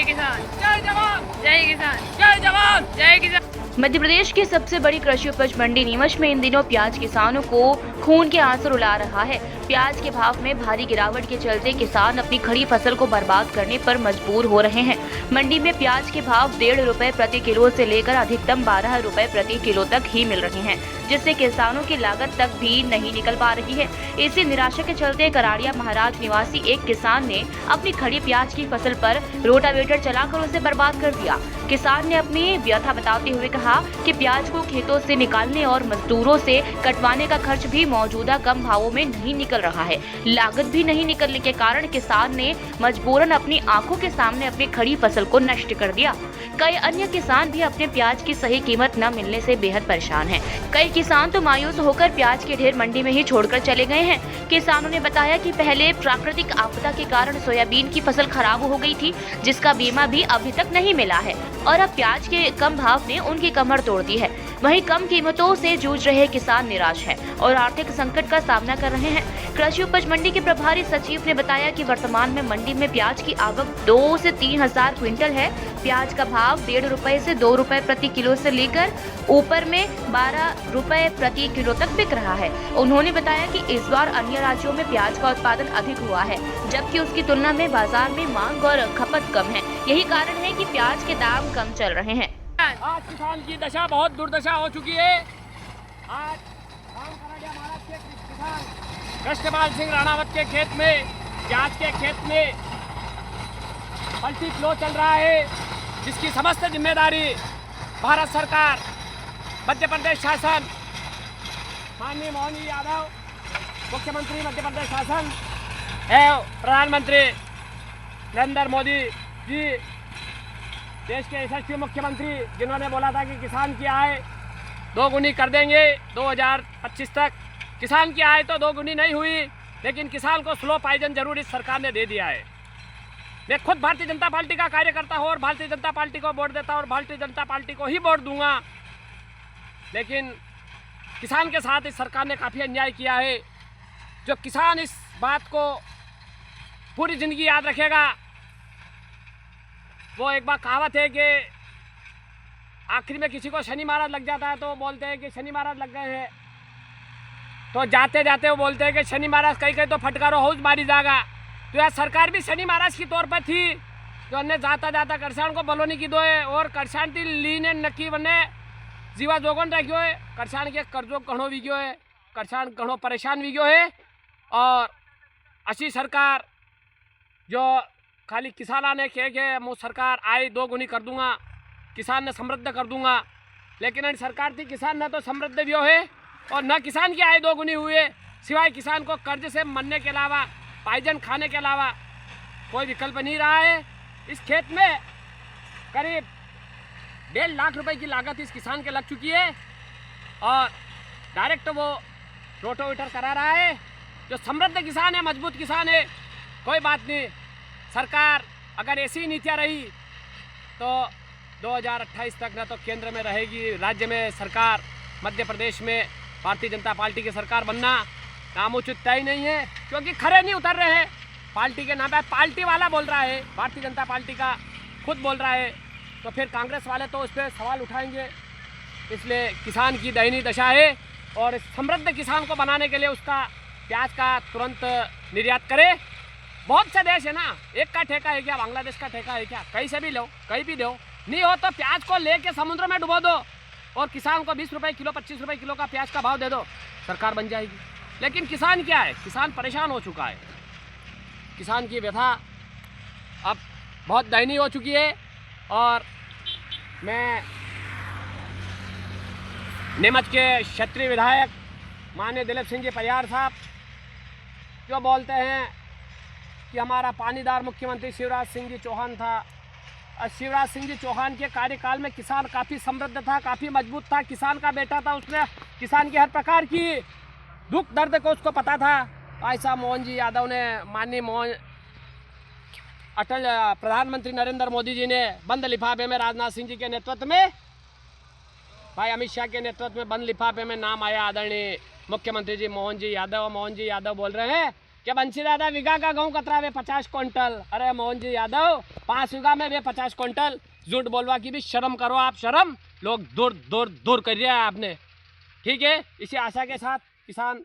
जय किसान, जय जवान, जय किसान, जय जवान, जय किसान। मध्य प्रदेश की सबसे बड़ी कृषि उपज मंडी नीमच में इन दिनों प्याज किसानों को खून के आंसू रुला रहा है। प्याज के भाव में भारी गिरावट के चलते किसान अपनी खड़ी फसल को बर्बाद करने पर मजबूर हो रहे हैं। मंडी में प्याज के भाव 1.5 रुपए प्रति किलो से लेकर अधिकतम 12 रुपए प्रति किलो तक ही मिल रहे हैं, जिससे किसानों की लागत तक भी नहीं निकल पा रही है। इसी निराशा के चलते कराड़िया महाराज निवासी एक किसान ने अपनी खड़ी प्याज की फसल पर रोटावेटर चलाकर उसे बर्बाद कर दिया। किसान ने अपनी व्यथा बताते हुए कहा कि प्याज को खेतों से निकालने और मजदूरों से कटवाने का खर्च भी मौजूदा कम भावों में नहीं निकल रहा है। लागत भी नहीं निकलने के कारण किसान ने मजबूरन अपनी आंखों के सामने अपनी खड़ी फसल को नष्ट कर दिया। कई अन्य किसान भी अपने प्याज की सही कीमत न मिलने से बेहद परेशान हैं। कई किसान तो मायूस होकर प्याज के ढेर मंडी में ही छोड़कर चले गए हैं। किसानों ने बताया कि पहले प्राकृतिक आपदा के कारण सोयाबीन की फसल खराब हो गई थी, जिसका बीमा भी अभी तक नहीं मिला है, और अब प्याज के कम भाव ने उनकी कमर तोड़ दी है। वहीं कम कीमतों से जूझ रहे किसान निराश हैं और आर्थिक संकट का सामना कर रहे हैं। कृषि उपज मंडी के प्रभारी सचिव ने बताया कि वर्तमान में मंडी में प्याज की आवक 2 से 3 हजार क्विंटल है। प्याज का भाव 1.5 रुपए से 2 रुपए प्रति किलो से लेकर ऊपर में 12 रुपए प्रति किलो तक बिक रहा है। उन्होंने बताया कि इस बार अन्य राज्यों में प्याज का उत्पादन अधिक हुआ है, जबकि उसकी तुलना में बाजार में मांग और खपत कम है। यही कारण है कि प्याज के दाम कम चल रहे हैं। आज किसान की दशा बहुत दुर्दशा हो चुकी है। आज कराड़िया महाराज के किसान कृष्णपाल सिंह राणावत के खेत में, प्याज के खेत में पलटी फ्लो चल रहा है, जिसकी समस्त जिम्मेदारी भारत सरकार, मध्य प्रदेश शासन, माननीय मोहन जी यादव मुख्यमंत्री मध्य प्रदेश शासन एवं प्रधानमंत्री नरेंद्र मोदी जी, देश के यशस्वी मुख्यमंत्री, जिन्होंने बोला था कि किसान की आय 2 गुनी कर देंगे 2025 तक। किसान की आय तो 2 गुनी नहीं हुई, लेकिन किसान को स्लो पॉइजन जरूर इस सरकार ने दे दिया है। मैं खुद भारतीय जनता पार्टी का कार्यकर्ता हूँ और भारतीय जनता पार्टी को वोट देता और भारतीय जनता पार्टी को ही वोट दूंगा, लेकिन किसान के साथ इस सरकार ने काफ़ी अन्याय किया है। जो किसान इस बात को पूरी ज़िंदगी याद रखेगा, वो एक बार कहावत है कि आखिर में किसी को शनि महाराज लग जाता है तो बोलते हैं कि शनि महाराज लग गए हैं, तो जाते जाते वो बोलते हैं कि शनि महाराज कहीं कहीं तो फटकारो हाउस मारी जाएगा। तो यह सरकार भी शनि महाराज की तौर पर थी, जो अन्य जाता जाता करसान को बलोनी की दो है और करसान थी लीने नक्की बने जीवा जोगन रखियो है। करसान के कर्जों घणो वीग्यो है, करसान घणो परेशान वीग्यो है। और असी सरकार जो खाली किसाना ने कहे कि मैं सरकार आय 2 गुनी कर दूंगा, किसान ने समृद्ध कर दूंगा, लेकिन सरकार थी किसान न तो समृद्ध भी है और न किसान की आय 2 गुनी हुई है, सिवाय किसान को कर्ज से मरने के अलावा, पाइजन खाने के अलावा कोई विकल्प नहीं रहा है। इस खेत में करीब 1.5 लाख रुपए की लागत इस किसान के लग चुकी है और डायरेक्ट वो रोटावेटर करा रहा है। जो समृद्ध किसान है, मजबूत किसान है, कोई बात नहीं, सरकार अगर ऐसी नीतियाँ रही तो 2028 तक न तो केंद्र में रहेगी, राज्य में सरकार, मध्य प्रदेश में भारतीय जनता पार्टी की सरकार बनना नामुचित तय नहीं है, क्योंकि खरे नहीं उतर रहे हैं। पार्टी के नाम पर पार्टी वाला बोल रहा है, भारतीय जनता पार्टी का खुद बोल रहा है, तो फिर कांग्रेस वाले तो उस पर सवाल उठाएंगे। इसलिए किसान की दयनीय दशा है और समृद्ध किसान को बनाने के लिए उसका प्याज का तुरंत निर्यात करे। बहुत से देश है ना, एक का ठेका है क्या, बांग्लादेश का ठेका है क्या, कहीं से भी लो, कहीं भी दो, नहीं हो तो प्याज को लेके समुद्र में डुबो दो और किसान को 20 रुपए किलो, 25 रुपए किलो का प्याज का भाव दे दो, सरकार बन जाएगी। लेकिन किसान क्या है, किसान परेशान हो चुका है। किसान की व्यथा अब बहुत दयनीय हो चुकी है और मैं नीमच के क्षेत्रीय विधायक माननीय दिलीप सिंह जी परिहार साहब जो बोलते हैं कि हमारा पानीदार मुख्यमंत्री शिवराज सिंह जी चौहान था, और शिवराज सिंह जी चौहान के कार्यकाल में किसान काफ़ी समृद्ध था, काफ़ी मजबूत था, किसान का बेटा था, उसने किसान की हर प्रकार की दुख दर्द को उसको पता था। ऐसा मोहन जी यादव ने, माननीय अटल प्रधानमंत्री नरेंद्र मोदी जी ने बंद लिफाफे में राजनाथ सिंह जी के नेतृत्व में, भाई अमित शाह के नेतृत्व में बंद लिफाफे में नाम आया आदरणीय मुख्यमंत्री जी मोहन जी यादव। मोहन जी यादव बोल रहे हैं कि बंसी दादा बीघा का गेहूँ कतरा वे 50 क्विंटल। अरे मोहन जी यादव 5 बीघा में वे 50 क्विंटल। झूठ बोलवा की भी शर्म करो आप, शर्म। लोग दूर दूर दूर कर दिया है आपने। ठीक है, इसी आशा के साथ किसान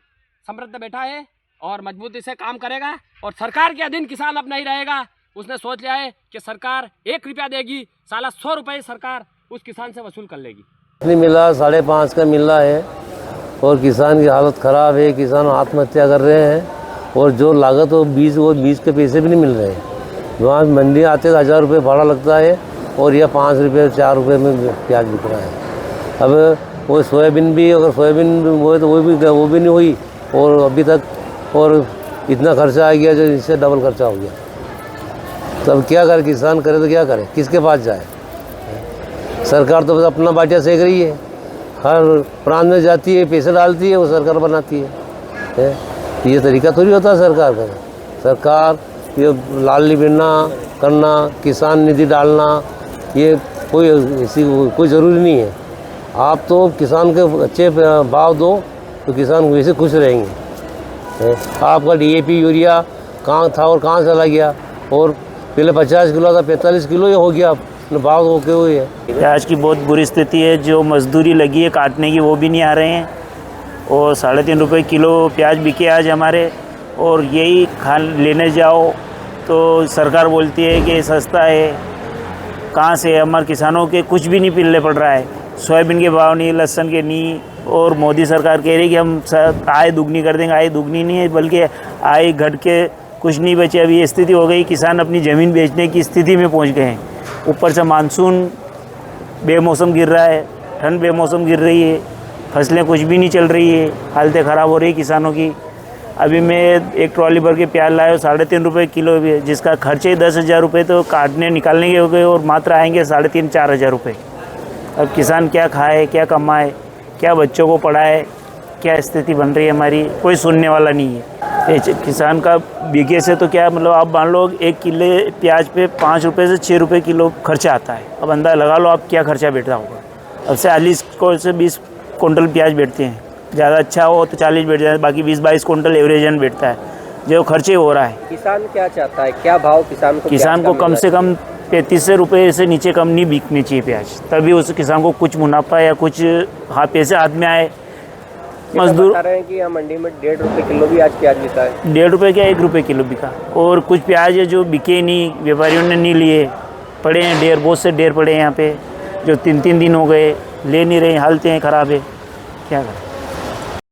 समृद्ध बैठा है और मजबूती से काम करेगा और सरकार के अधीन किसान अब नहीं रहेगा। उसने सोच लिया है कि सरकार 1 रुपया देगी, साला 100 रुपये सरकार उस किसान से वसूल कर लेगी। नहीं मिला, 5.5 का मिल रहा है और किसान की हालत ख़राब है। किसान आत्महत्या कर रहे हैं और जो लागत वो बीज के पैसे भी नहीं मिल रहे हैं। वहाँ मंडी आते 1000 रुपये भाड़ा लगता है और यह 5 रुपये 4 रुपये में प्याज बिक रहा है। अब वो सोयाबीन भी, अगर सोयाबीन बोए तो वो भी नहीं हुई और अभी तक और इतना खर्चा आ गया जो इससे डबल खर्चा हो गया। तब क्या करे किसान, करे तो क्या करे, किसके पास जाए। सरकार तो बस अपना बाटिया सेक रही है, हर प्रांत में जाती है, पैसे डालती है, वो सरकार बनाती है। ये तरीका थोड़ी होता है सरकार का। सरकार ये लाली बिनना करना, किसान निधि डालना, ये कोई ऐसी कोई ज़रूरी नहीं है। आप तो किसान के अच्छे भाव दो तो किसान वैसे खुश रहेंगे। आपका DAP यूरिया कहाँ था और कहाँ चला गया, और पहले 50 किलो था 45 किलो ये हो गया, भाव होके हुए है। प्याज की बहुत बुरी स्थिति है। जो मजदूरी लगी है काटने की वो भी नहीं आ रहे हैं और 3.5 रुपये किलो प्याज बिके आज हमारे। और यही लेने जाओ तो सरकार बोलती है कि सस्ता है। कहाँ से हमारे किसानों के कुछ भी नहीं पिलने पड़ रहा है। सोयाबीन के भाव नहीं, लहसुन के नहीं, और मोदी सरकार कह रही है कि हम आय दुगनी कर देंगे। आय दुगनी नहीं है बल्कि आय घट के कुछ नहीं बचे। अभी ये स्थिति हो गई, किसान अपनी ज़मीन बेचने की स्थिति में पहुंच गए हैं। ऊपर से मानसून बेमौसम गिर रहा है, ठंड बेमौसम गिर रही है, फसलें कुछ भी नहीं चल रही है, हालतें ख़राब हो रही है किसानों की। अभी मैं एक ट्रॉली भर के प्याज लाया हूँ 3.5 रुपये किलो भी, जिसका खर्चे 10,000 रुपये तो काटने निकालने के हो गए और मात्र आएंगे 3,500-4 हज़ार रुपये। अब किसान क्या खाए, क्या कमाए, क्या बच्चों को पढ़ाए, क्या स्थिति बन रही है हमारी, कोई सुनने वाला नहीं है। किसान का बीघे से तो क्या मतलब आप मान लो 1 किलो प्याज पे 5 रुपये से 6 रुपये किलो खर्चा आता है। अब अंदाज़ा लगा लो आप क्या खर्चा बैठ रहा होगा। अब से 40 से 20 कुंटल प्याज बैठते हैं, ज़्यादा अच्छा हो तो 40 बैठ जाए, बाकी 20-22 कुंटल एवरेजन बैठता है, जो खर्चे हो रहा है। किसान क्या चाहता है, क्या भाव किसान को कम से कम 35 रुपये से नीचे कम नहीं बिकनी चाहिए प्याज, तभी उस किसान को कुछ मुनाफा या कुछ पैसे हाथ में आए। मजदूर बता रहे हैं कि यहाँ मंडी में 1.5 रुपये किलो भी आज प्याज बिका है। 1.5 रुपये क्या 1 रुपये किलो बिका। और कुछ प्याज है जो बिके नहीं, व्यापारियों ने नहीं लिए, पड़े हैं ढेर, बहुत से ढेर पड़े हैं यहाँ पे, जो 3-3 दिन हो गए ले नहीं रहे, हालतें ख़राब है, क्या करें।